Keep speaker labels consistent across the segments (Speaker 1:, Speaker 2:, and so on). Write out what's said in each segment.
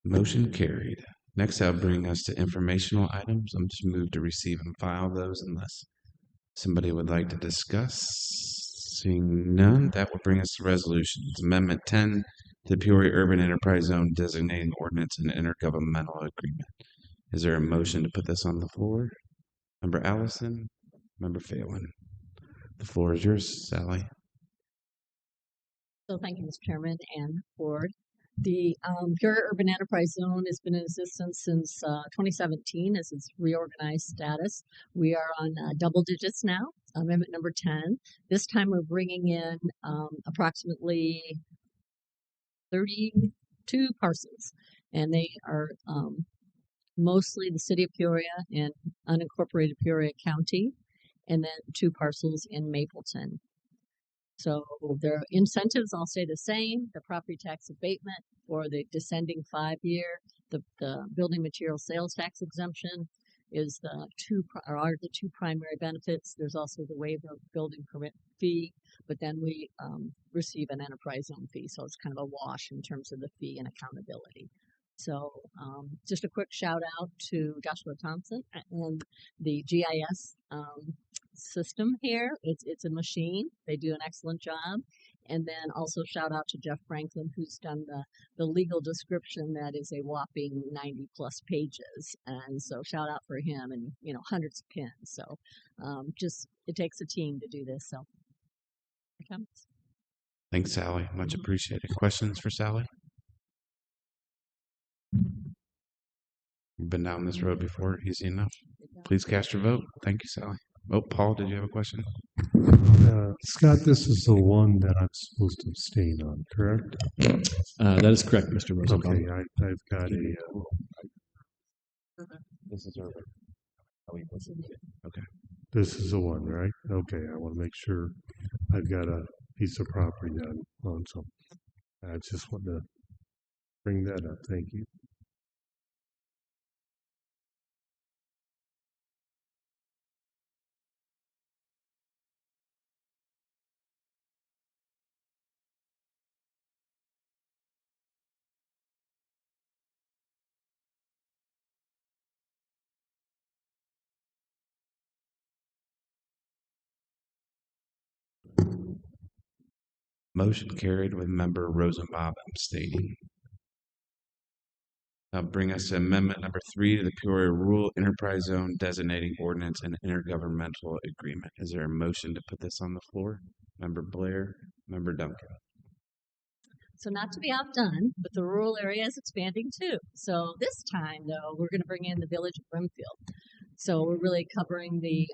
Speaker 1: Motion carried. Next, I'll bring us to informational items. I'm just moved to receive and file those unless somebody would like to discuss. Seeing none, that will bring us to resolutions. Amendment 10 to the Peoria Urban Enterprise Zone designating ordinance and intergovernmental agreement. Is there a motion to put this on the floor? Member Allison, Member Phelan. The floor is yours, Sally.
Speaker 2: So thank you, Mr. Chairman and Board. The Peoria Urban Enterprise Zone has been in existence since 2017 as its reorganized status. We are on double digits now, amendment number 10. This time we're bringing in approximately 32 parcels, and they are mostly the city of Peoria and unincorporated Peoria County, and then 2 parcels in Mapleton. So their incentives all stay the same. The property tax abatement for the descending 5-year, the building material sales tax exemption is are the 2 primary benefits. There's also the waiver of building permit fee, but then we receive an enterprise zone fee, so it's kind of a wash in terms of the fee and accountability. So just a quick shout out to Joshua Thompson and the GIS system here. It's a machine. They do an excellent job. And then also shout out to Jeff Franklin, who's done the legal description that is a whopping 90 plus pages. And so shout out for him and, hundreds of pins. So just, it takes a team to do this. So comments.
Speaker 1: Thanks, Sally. Much appreciated. Questions for Sally? You've been down this road before. Easy enough. Please cast your vote. Thank you, Sally. Oh, Paul, did you have a question?
Speaker 3: Scott, this is the one that I'm supposed to abstain on, correct?
Speaker 4: That is correct, Mr. Rosenbaum.
Speaker 3: Okay, I've got a.
Speaker 1: This is over. Okay.
Speaker 3: This is the one, right? Okay, I want to make sure I've got a piece of property on, so I just want to bring that up. Thank you.
Speaker 1: Motion carried with member Rosenbaum abstaining. That'll bring us to amendment number 3 to the Peoria Rural Enterprise Zone designating ordinance and intergovernmental agreement. Is there a motion to put this on the floor? Member Blair, Member Duncan.
Speaker 2: So not to be outdone, but the rural area is expanding too. So this time, though, we're going to bring in the village of Brimfield. So we're really covering the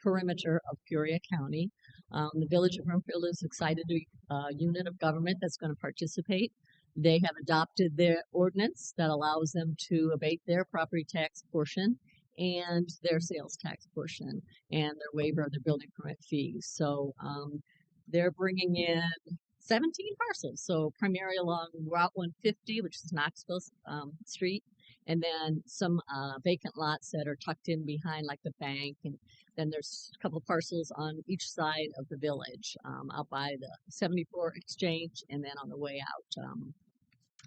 Speaker 2: perimeter of Peoria County. The village of Brimfield is excited to be a unit of government that's going to participate. They have adopted their ordinance that allows them to abate their property tax portion and their sales tax portion and their waiver of their building permit fees. So they're bringing in 17 parcels, so primarily along Route 150, which is Knoxville Street, and then some vacant lots that are tucked in behind like the bank, and then there's a couple parcels on each side of the village, out by the 74 Exchange, and then on the way out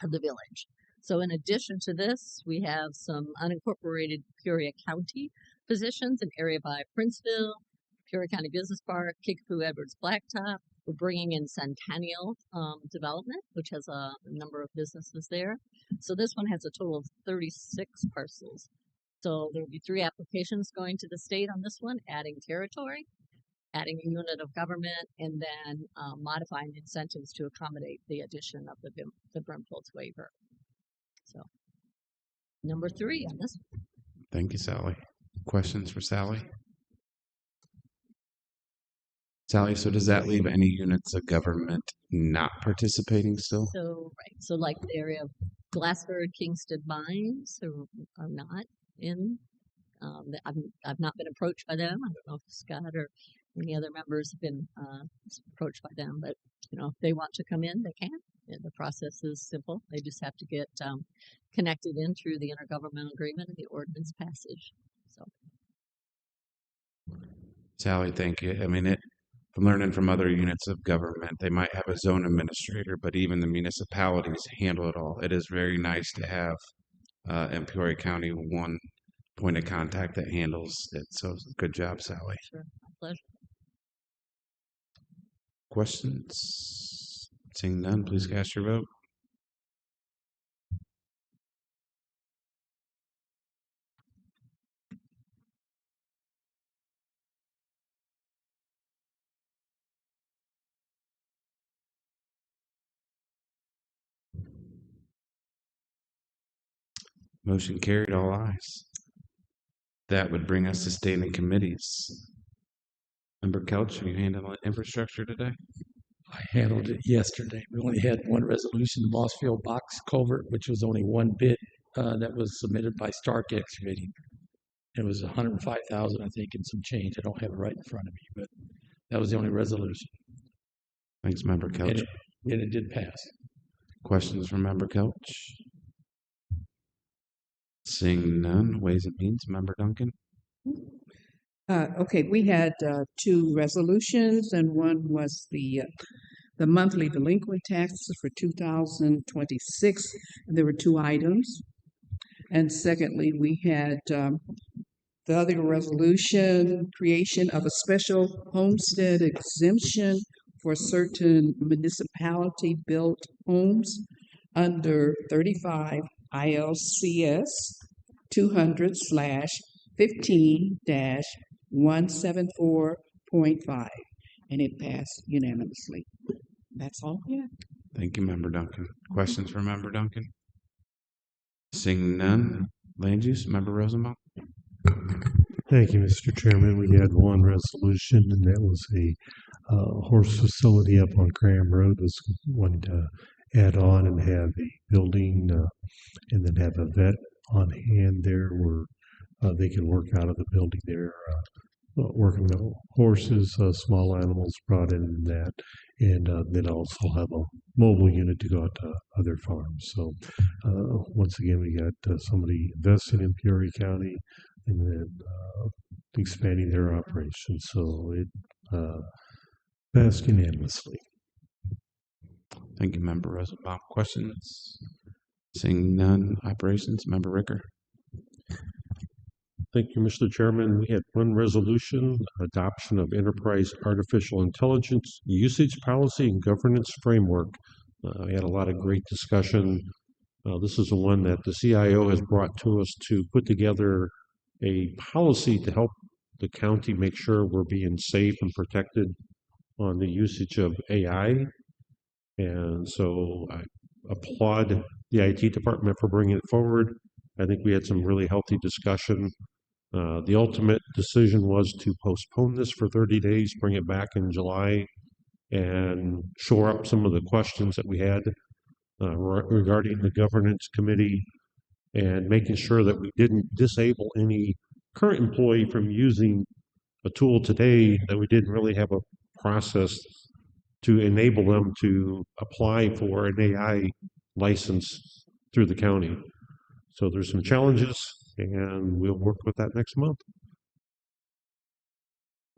Speaker 2: of the village. So in addition to this, we have some unincorporated Peoria County positions, an area by Princeville, Peoria County Business Park, Kickapoo Edwards Blacktop. We're bringing in Centennial Development, which has a number of businesses there. So this one has a total of 36 parcels. So there will be 3 applications going to the state on this one, adding territory, adding a unit of government, and then modifying incentives to accommodate the addition of the Brimfield's waiver. So number 3 on this one.
Speaker 1: Thank you, Sally. Questions for Sally? Sally, so does that leave any units of government not participating still?
Speaker 2: So, right. So like the area of Glassford, Kingston Mines are not in. I've not been approached by them. I don't know if Scott or any other members have been approached by them, but if they want to come in, they can. And the process is simple. They just have to get connected in through the intergovernmental agreement and the ordinance passage. So,
Speaker 1: Sally, thank you. I mean, from learning from other units of government, they might have a zone administrator, but even the municipalities handle it all. It is very nice to have in Peoria County one point of contact that handles it. So good job, Sally.
Speaker 2: Sure, my pleasure.
Speaker 1: Questions? Seeing none, please cast your vote. Motion carried, all ayes. That would bring us to standing committees. Member Couch, are you handling infrastructure today?
Speaker 4: I handled it yesterday. We only had one resolution, the Mossfield Box Culvert, which was only one bid that was submitted by Stark Excavating. It was 105,000, I think, and some change. I don't have it right in front of me, but that was the only resolution,
Speaker 1: Thanks, Member
Speaker 4: and
Speaker 1: Couch.
Speaker 4: it did pass.
Speaker 1: Questions from Member Couch? Seeing none, Ways and Means, Member Duncan.
Speaker 5: Okay, we had two resolutions, and one was the monthly delinquent taxes for 2026. And there were two items. And secondly, we had the other resolution, creation of a special homestead exemption for certain municipality-built homes under 35 ILCS 200/15-174.5, and it passed unanimously. That's all. Yeah.
Speaker 1: Thank you, Member Duncan. Questions for Member Duncan? Seeing none, Land Use, Member Rosenbaum.
Speaker 3: Thank you, Mr. Chairman. We had one resolution, and that was a horse facility up on Graham Road. Was wanting to add on and have a building and then have a vet on hand there where they can work out of the building there, working the horses, small animals brought in that, and then also have a mobile unit to go out to other farms. So once again, we got somebody investing in Peoria County and then expanding their operations. So it passed unanimously.
Speaker 1: Thank you, Member Rosenbaum. Questions? Seeing none, Operations, Member Ricker.
Speaker 6: Thank you, Mr. Chairman. We had one resolution, adoption of enterprise artificial intelligence usage policy and governance framework. We had a lot of great discussion. This is the one that the CIO has brought to us to put together a policy to help the county make sure we're being safe and protected on the usage of AI. And so I applaud the IT department for bringing it forward. I think we had some really healthy discussion. The ultimate decision was to postpone this for 30 days, bring it back in July, and shore up some of the questions that we had regarding the governance committee and making sure that we didn't disable any current employee from using a tool today that we didn't really have a process to enable them to apply for an AI license through the county. So there's some challenges, and we'll work with that next month.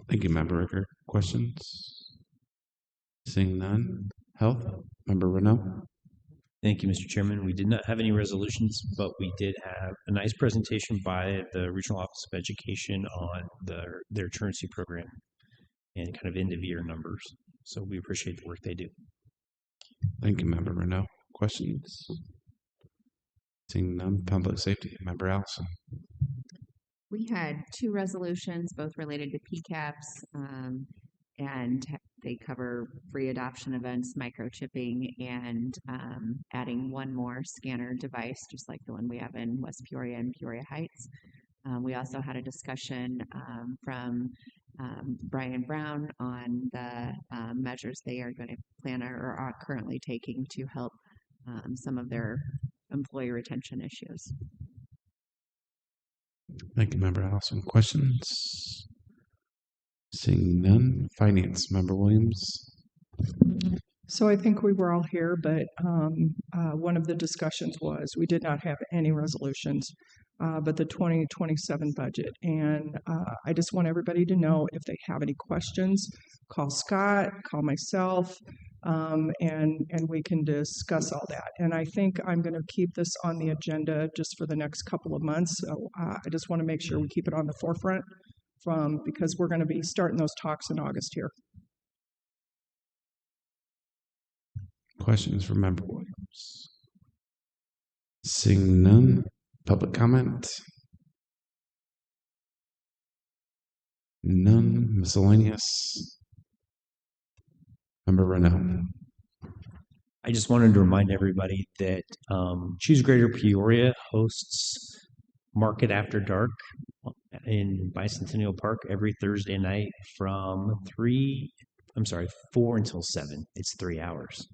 Speaker 1: Thank you, Member Ricker. Questions? Seeing none, Health, Member Renault.
Speaker 7: Thank you, Mr. Chairman. We did not have any resolutions, but we did have a nice presentation by the Regional Office of Education on their truancy program and kind of end-of-year numbers. So we appreciate the work they do.
Speaker 1: Thank you, Member Renault. Questions? Seeing none, Public Safety, Member Allison.
Speaker 8: We had two resolutions, both related to PCAPs, and they cover free adoption events, microchipping, and adding one more scanner device, just like the one we have in West Peoria and Peoria Heights. We also had a discussion from Brian Brown on the measures they are going to plan or are currently taking to help some of their employee retention issues.
Speaker 1: Thank you, Member Allison. Questions? Seeing none, Finance, Member Williams.
Speaker 9: So I think we were all here, but one of the discussions was we did not have any resolutions, but the 2027 budget. And I just want everybody to know if they have any questions, call Scott, call myself, and we can discuss all that. And I think I'm going to keep this on the agenda just for the next couple of months. So I just want to make sure we keep it on the forefront because we're going to be starting those talks in August here.
Speaker 1: Questions for Member Williams? Seeing none. Public comment? None. Miscellaneous? Member Renault.
Speaker 7: I just wanted to remind everybody that Choose Greater Peoria hosts Market After Dark in Bicentennial Park every Thursday night from 4 until 7. It's 3 hours.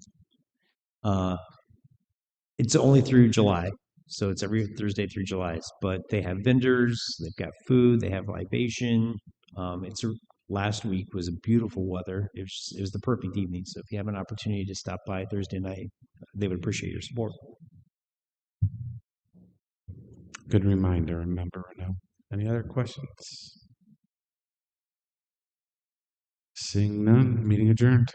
Speaker 7: It's only through July, so it's every Thursday through July. But they have vendors, they've got food, they have libation. Last week was a beautiful weather. It was the perfect evening. So if you have an opportunity to stop by Thursday night, they would appreciate your support.
Speaker 1: Good reminder, Member Renault. Any other questions? Seeing none, meeting adjourned.